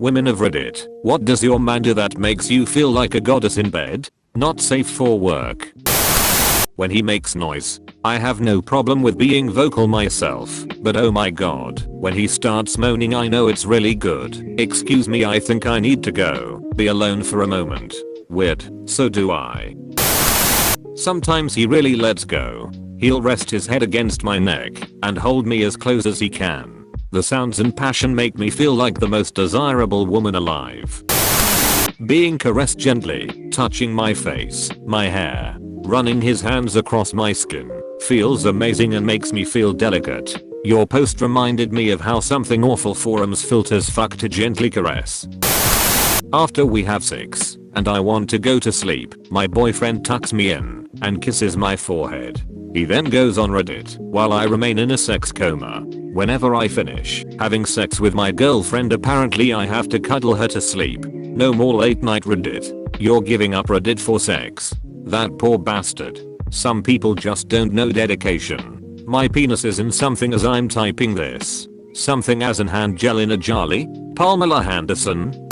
Women of Reddit, what does your man do that makes you feel like a goddess in bed? Not safe for work. When he makes noise. I have no problem with being vocal myself, but oh my god, when he starts moaning I know it's really good. Excuse me, I think I need to go. Be alone for a moment. Weird, so do I. Sometimes he really lets go. He'll rest his head against my neck and hold me as close as he can. The sounds and passion make me feel like the most desirable woman alive. Being caressed gently, touching my face, my hair, running his hands across my skin, feels amazing and makes me feel delicate. Your post reminded me of how something awful forums filters fuck to gently caress. After we have sex, and I want to go to sleep, my boyfriend tucks me in and kisses my forehead. He then goes on Reddit while I remain in a sex coma. Whenever I finish having sex with my girlfriend, apparently I have to cuddle her to sleep. No more late night Reddit. You're giving up Reddit for sex. That poor bastard. Some people just don't know dedication. My penis is in something as I'm typing this. Something as in hand gel in a jarly? Pamela Henderson?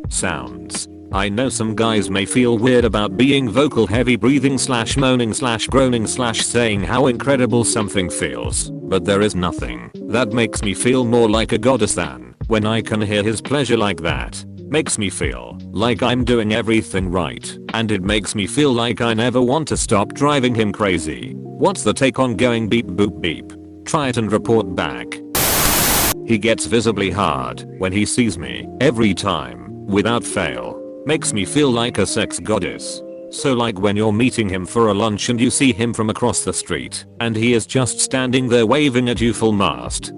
Sounds. I know some guys may feel weird about being vocal, heavy breathing / moaning / groaning / saying how incredible something feels, but there is nothing that makes me feel more like a goddess than when I can hear his pleasure like that. Makes me feel like I'm doing everything right, and it makes me feel like I never want to stop driving him crazy. What's the take on going beep boop beep? Try it and report back. He gets visibly hard when he sees me every time, without fail. Makes me feel like a sex goddess. So like when you're meeting him for a lunch and you see him from across the street and he is just standing there waving at you full mast.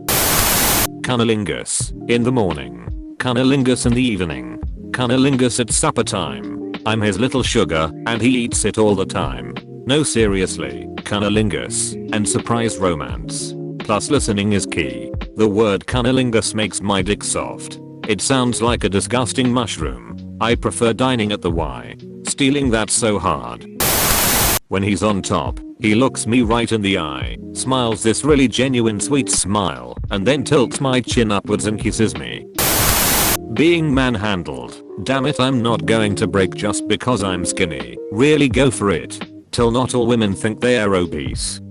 Cunnilingus in the morning. Cunnilingus in the evening. Cunnilingus at supper time. I'm his little sugar and he eats it all the time. No, seriously, cunnilingus and surprise romance. Plus listening is key. The word cunnilingus makes my dick soft. It sounds like a disgusting mushroom. I prefer dining at the Y. Stealing that so hard. When he's on top, he looks me right in the eye, smiles this really genuine sweet smile, and then tilts my chin upwards and kisses me. Being manhandled. Damn it, I'm not going to break just because I'm skinny. Really go for it. Till not all women think they are obese.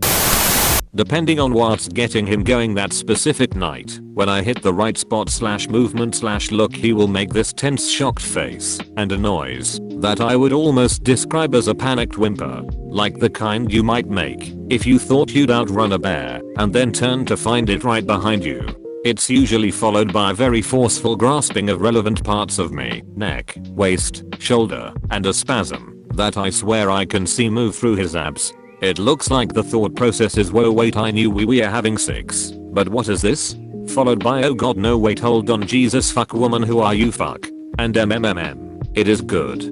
Depending on what's getting him going that specific night, when I hit the right spot / movement / look, he will make this tense shocked face and a noise that I would almost describe as a panicked whimper, like the kind you might make if you thought you'd outrun a bear and then turned to find it right behind you. It's usually followed by a very forceful grasping of relevant parts of me, neck, waist, shoulder, and a spasm that I swear I can see move through his abs. It looks like the thought process is whoa wait, I knew we were having sex, but what is this? Followed by oh god no wait hold on Jesus fuck woman who are you fuck, and mmm. It is good.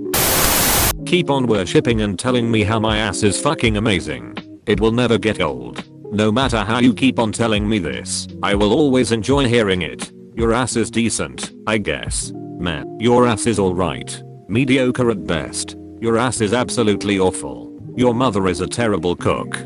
Keep on worshipping and telling me how my ass is fucking amazing. It will never get old. No matter how you keep on telling me this, I will always enjoy hearing it. Your ass is decent, I guess. Man, your ass is alright. Mediocre at best. Your ass is absolutely awful. Your mother is a terrible cook.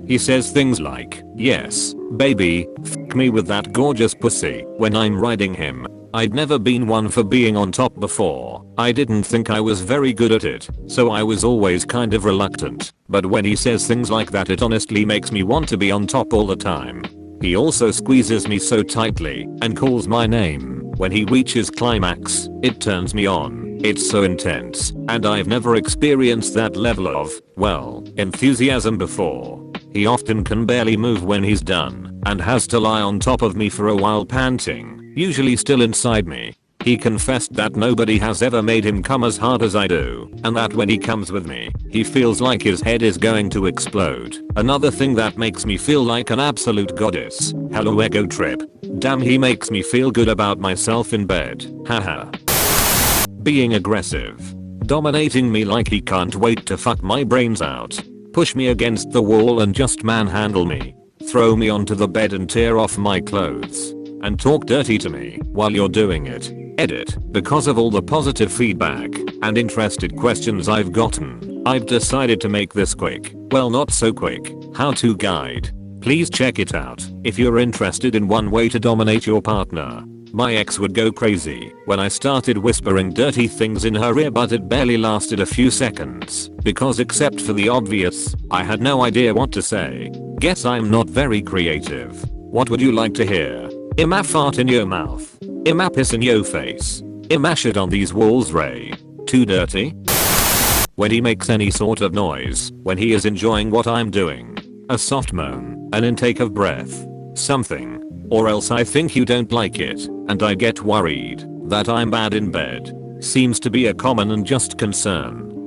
He says things like, yes, baby, fuck me with that gorgeous pussy when I'm riding him. I'd never been one for being on top before. I didn't think I was very good at it, so I was always kind of reluctant. But when he says things like that, it honestly makes me want to be on top all the time. He also squeezes me so tightly and calls my name. When he reaches climax, it turns me on. It's so intense, and I've never experienced that level of, well, enthusiasm before. He often can barely move when he's done, and has to lie on top of me for a while panting, usually still inside me. He confessed that nobody has ever made him come as hard as I do, and that when he comes with me, he feels like his head is going to explode. Another thing that makes me feel like an absolute goddess. Hello ego trip. Damn, he makes me feel good about myself in bed. Haha. Being aggressive. Dominating me like he can't wait to fuck my brains out. Push me against the wall and just manhandle me. Throw me onto the bed and tear off my clothes. And talk dirty to me while you're doing it. Edit. Because of all the positive feedback and interested questions I've gotten, I've decided to make this quick, well not so quick, how-to guide. Please check it out if you're interested in one way to dominate your partner. My ex would go crazy when I started whispering dirty things in her ear, but it barely lasted a few seconds because except for the obvious, I had no idea what to say. Guess I'm not very creative. What would you like to hear? Ima fart in your mouth. Ima piss in your face. Ima shit on these walls, Ray. Too dirty? When he makes any sort of noise, when he is enjoying what I'm doing. A soft moan, an intake of breath, something. Or else I think you don't like it, and I get worried that I'm bad in bed. Seems to be a common and just concern.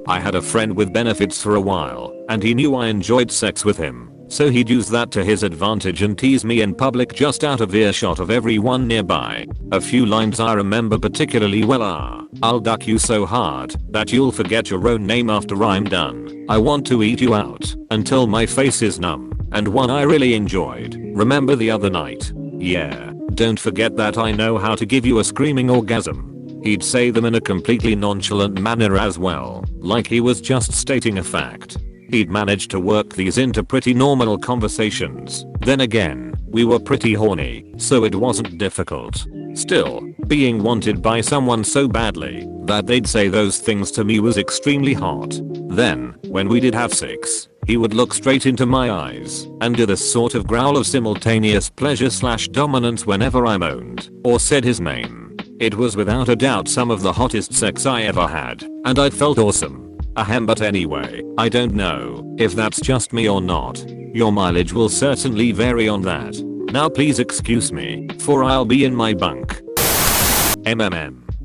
I had a friend with benefits for a while, and he knew I enjoyed sex with him, so he'd use that to his advantage and tease me in public just out of earshot of everyone nearby. A few lines I remember particularly well are, "I'll duck you so hard that you'll forget your own name after I'm done. I want to eat you out until my face is numb." And one I really enjoyed, "Remember the other night? Yeah, don't forget that I know how to give you a screaming orgasm." He'd say them in a completely nonchalant manner as well, like he was just stating a fact. He'd managed to work these into pretty normal conversations. Then again, we were pretty horny, so it wasn't difficult. Still, being wanted by someone so badly that they'd say those things to me was extremely hot. Then, when we did have sex, he would look straight into my eyes and do this sort of growl of simultaneous pleasure / dominance whenever I moaned or said his name. It was without a doubt some of the hottest sex I ever had, and I felt awesome. Ahem, but anyway, I don't know if that's just me or not. Your mileage will certainly vary on that. Now please excuse me, for I'll be in my bunk.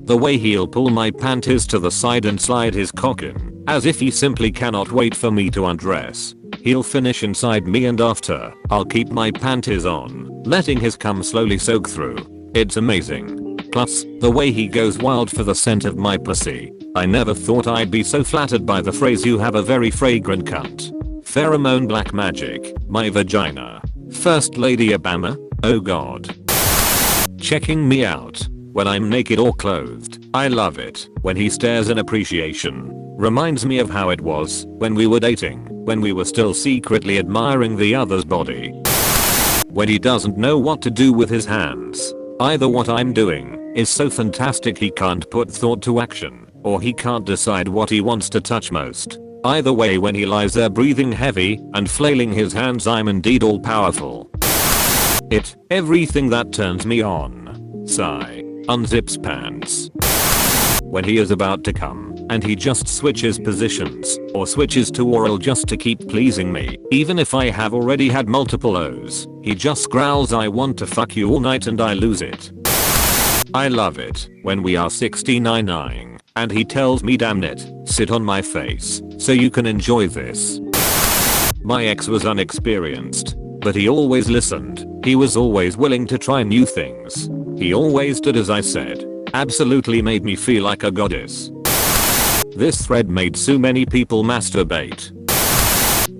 The way he'll pull my panties to the side and slide his cock in, as if he simply cannot wait for me to undress. He'll finish inside me and after, I'll keep my panties on, letting his cum slowly soak through. It's amazing. Plus, the way he goes wild for the scent of my pussy. I never thought I'd be so flattered by the phrase "you have a very fragrant cunt." Pheromone black magic, my vagina. First Lady Obama? Oh god. Checking me out when I'm naked or clothed. I love it when he stares in appreciation. Reminds me of how it was when we were dating, when we were still secretly admiring the other's body. When he doesn't know what to do with his hands. Either what I'm doing is so fantastic he can't put thought to action, or he can't decide what he wants to touch most. Either way, when he lies there breathing heavy and flailing his hands, I'm indeed all powerful. Everything that turns me on. Sigh. Unzips pants. When he is about to come, and he just switches positions, or switches to oral just to keep pleasing me, even if I have already had multiple O's. He just growls, "I want to fuck you all night," and I lose it. I love it when we are 69ing, and he tells me, "Damn it, sit on my face, so you can enjoy this." My ex was unexperienced, but he always listened. He was always willing to try new things. He always did as I said. Absolutely made me feel like a goddess. This thread made so many people masturbate.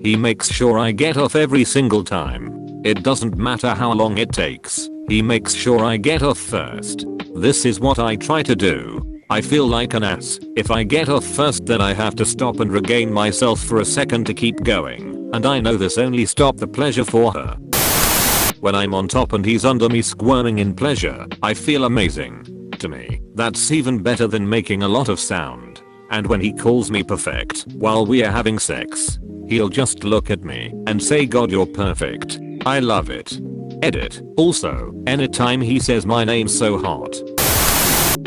He makes sure I get off every single time. It doesn't matter how long it takes. He makes sure I get off first. This is what I try to do. I feel like an ass. If I get off first, then I have to stop and regain myself for a second to keep going. And I know this only stopped the pleasure for her. When I'm on top and he's under me squirming in pleasure, I feel amazing. To me, that's even better than making a lot of sound. And when he calls me perfect while we are having sex, he'll just look at me and say, "God, you're perfect." I love it. Edit. Also, anytime he says my name's so hot.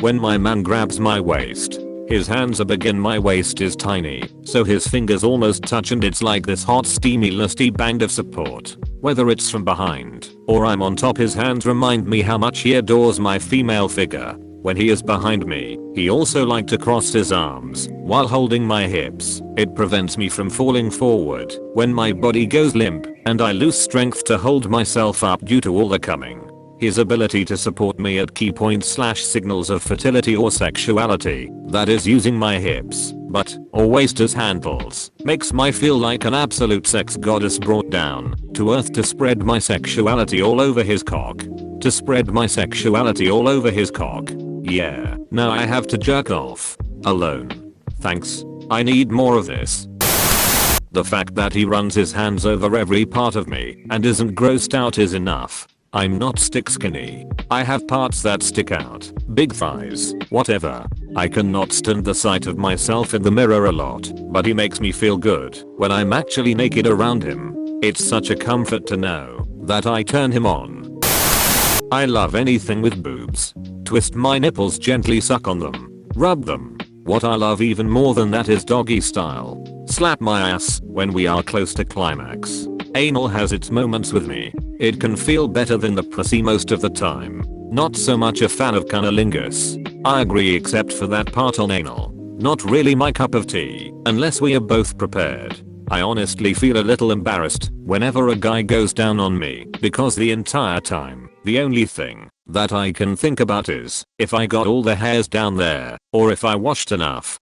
When my man grabs my waist, his hands are big and my waist is tiny, so his fingers almost touch, and it's like this hot steamy lusty band of support. Whether it's from behind or I'm on top, his hands remind me how much he adores my female figure. When he is behind me, he also likes to cross his arms while holding my hips. It prevents me from falling forward when my body goes limp and I lose strength to hold myself up due to all the coming. His ability to support me at key points / signals of fertility or sexuality, that is using my hips, butt, or waist as handles, makes me feel like an absolute sex goddess brought down to earth to spread my sexuality all over his cock. To spread my sexuality all over his cock. Yeah, now I have to jerk off. Alone. Thanks. I need more of this. The fact that he runs his hands over every part of me and isn't grossed out is enough. I'm not stick skinny. I have parts that stick out. Big thighs. Whatever. I cannot stand the sight of myself in the mirror a lot, but he makes me feel good when I'm actually naked around him. It's such a comfort to know that I turn him on. I love anything with boobs. Twist my nipples, gently suck on them. Rub them. What I love even more than that is doggy style. Slap my ass when we are close to climax. Anal has its moments with me. It can feel better than the pussy most of the time. Not so much a fan of cunnilingus. I agree, except for that part on anal. Not really my cup of tea, unless we are both prepared. I honestly feel a little embarrassed whenever a guy goes down on me, because the entire time, the only thing that I can think about is if I got all the hairs down there, or if I washed enough.